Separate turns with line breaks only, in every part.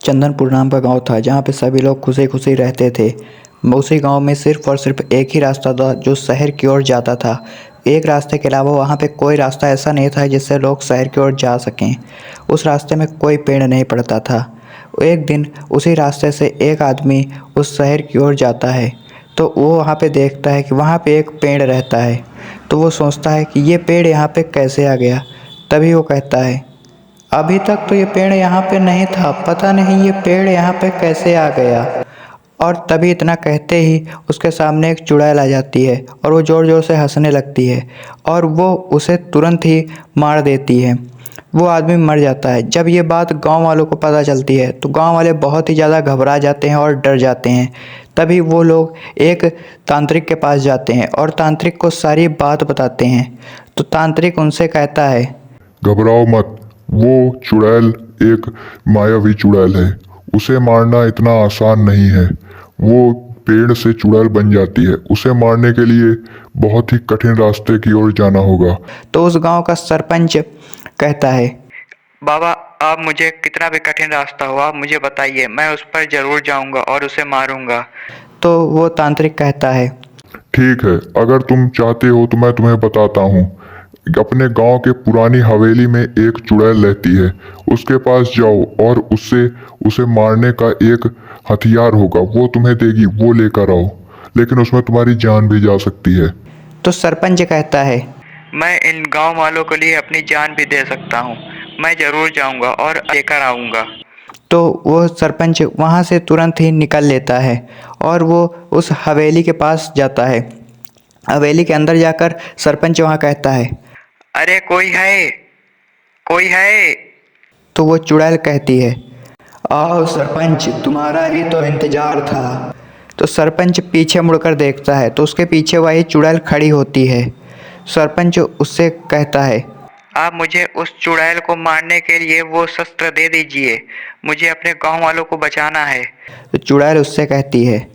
चंदनपुर नाम का गांव था जहां पे सभी लोग खुशी खुशी रहते थे। उसी गांव में सिर्फ और सिर्फ एक ही रास्ता था जो शहर की ओर जाता था। एक रास्ते के अलावा वहां पे कोई रास्ता ऐसा नहीं था जिससे लोग शहर की ओर जा सकें। उस रास्ते में कोई पेड़ नहीं पड़ता था। एक दिन उसी रास्ते से एक आदमी उस शहर की ओर जाता है तो वो वहाँ पे देखता है कि वहाँ पे एक पेड़ रहता है। तो वो सोचता है कि ये पेड़ यहाँ पे कैसे आ गया। तभी वो कहता है, अभी तक तो ये पेड़ यहाँ पे नहीं था, पता नहीं ये पेड़ यहाँ पे कैसे आ गया। और तभी इतना कहते ही उसके सामने एक चुड़ैल आ जाती है और वो ज़ोर ज़ोर से हंसने लगती है और वो उसे तुरंत ही मार देती है। वो आदमी मर जाता है। जब ये बात गांव वालों को पता चलती है तो गांव वाले बहुत ही ज़्यादा घबरा जाते हैं और डर जाते हैं। तभी वो लोग एक तांत्रिक के पास जाते हैं और तांत्रिक को सारी बात बताते हैं। तो तांत्रिक उनसे कहता है,
घबराओ मत, वो चुड़ैल एक मायावी चुड़ैल है। उसे मारना इतना आसान नहीं है। वो पेड़ से चुड़ैल बन जाती है। उसे मारने के लिए बहुत ही कठिन रास्ते की ओर जाना होगा।
तो उस गांव का सरपंच कहता है, बाबा आप मुझे कितना भी कठिन रास्ता हो आप मुझे बताइए, मैं उस पर जरूर जाऊंगा और उसे मारूंगा। तो वो तांत्रिक कहता है,
ठीक है, अगर तुम चाहते हो तो मैं तुम्हें बताता हूँ। अपने गांव के पुरानी हवेली में एक चुड़ैल रहती है। उसके पास जाओ और उससे उसे मारने का एक हथियार होगा, वो तुम्हें देगी, वो लेकर आओ। लेकिन उसमें तुम्हारी जान भी जा सकती है।
तो सरपंच कहता है, मैं इन गांव वालों के लिए अपनी जान भी दे सकता हूं, मैं जरूर जाऊंगा और लेकर आऊंगा। तो वो सरपंच वहां से तुरंत ही निकल लेता है और वो उस हवेली के पास जाता है। हवेली के अंदर जाकर सरपंच वहां कहता है, अरे कोई है, कोई है। तो वो चुड़ैल कहती है, आओ सरपंच, तुम्हारा ही तो इंतजार था। तो सरपंच पीछे मुड़कर देखता है तो उसके पीछे वही चुड़ैल खड़ी होती है। सरपंच उससे कहता है, आप मुझे उस चुड़ैल को मारने के लिए वो शस्त्र दे दीजिए, मुझे अपने गांव वालों को बचाना है। तो चुड़ैल उससे कहती है,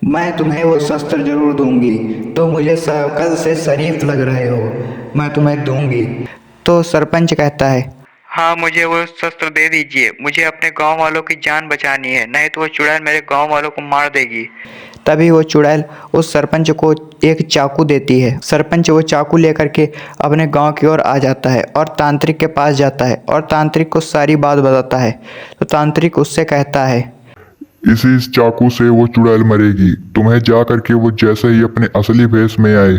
मैं तुम्हें वो शस्त्र जरूर दूंगी, तो मुझे कल से शरीफ लग रहे हो, मैं तुम्हें दूंगी। तो सरपंच कहता है, हाँ मुझे वो शस्त्र दे दीजिए, मुझे अपने गांव वालों की जान बचानी है, नहीं तो वो चुड़ैल मेरे गांव वालों को मार देगी। तभी वो चुड़ैल उस सरपंच को एक चाकू देती है। सरपंच वो चाकू लेकर के अपने गांव की ओर आ जाता है और तांत्रिक के पास जाता है और तांत्रिक को सारी बात बताता है। तो तांत्रिक उससे कहता है,
इसी चाकू से वो चुड़ैल मरेगी। तुम्हें जा करके वो जैसे ही अपने असली भेष में आए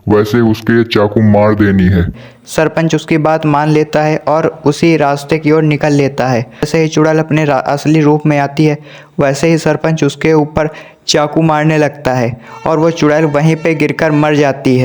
वैसे उसके चाकू मार देनी है।
सरपंच उसकी बात मान लेता है और उसी रास्ते की ओर निकल लेता है। जैसे ही चुड़ैल अपने असली रूप में आती है वैसे ही सरपंच उसके ऊपर चाकू मारने लगता है और वो चुड़ैल वहीं पे गिरकर मर जाती है।